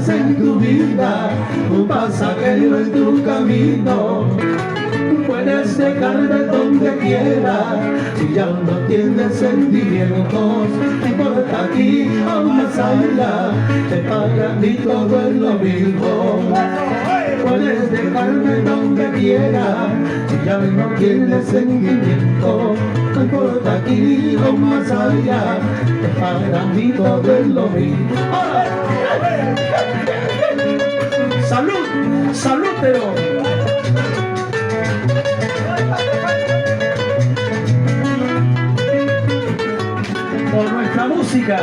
más en tu vida, un pasajero en tu camino. Puedes dejarme donde quieras, si ya no tienes sentimientos. No importa aquí o más allá, para mí todo es lo mismo. Puedes dejarme donde quieras, si ya no tienes sentimientos. No importa aquí o más allá, para mí todo es lo mismo. ¡Salud! ¡Salútelo! Por nuestra música.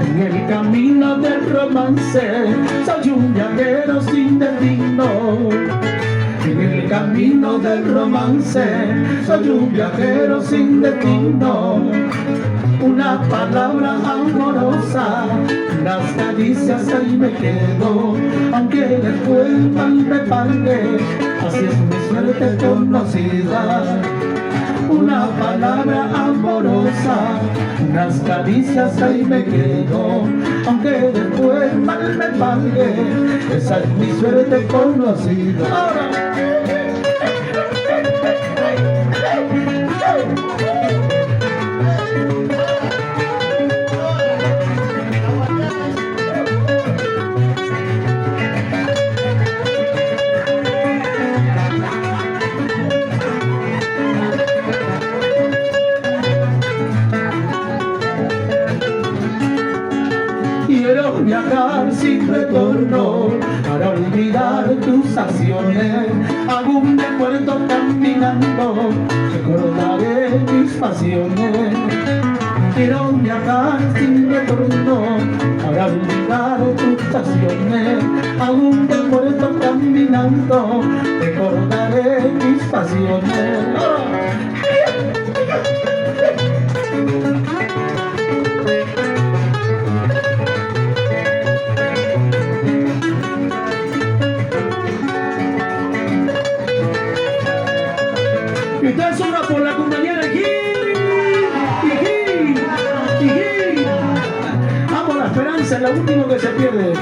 En el camino del romance soy un viajero sin destino. En el camino del romance soy un viajero sin destino. Una palabra amorosa, las caricias ahí me quedo, aunque después mal me pague, así es mi suerte conocida. Una palabra amorosa, unas caricias ahí me quedo, aunque después mal me pague, esa es mi suerte conocida. Ahora. Quiero viajar sin retorno para olvidar tus acciones. Aún me muerto caminando, recordaré mis pasiones. Quiero viajar sin retorno para olvidar tus acciones. Aún me muerto caminando, recordaré mis pasiones. Y ustedes sobra por la compañera Amo la esperanza, es lo último que se pierde.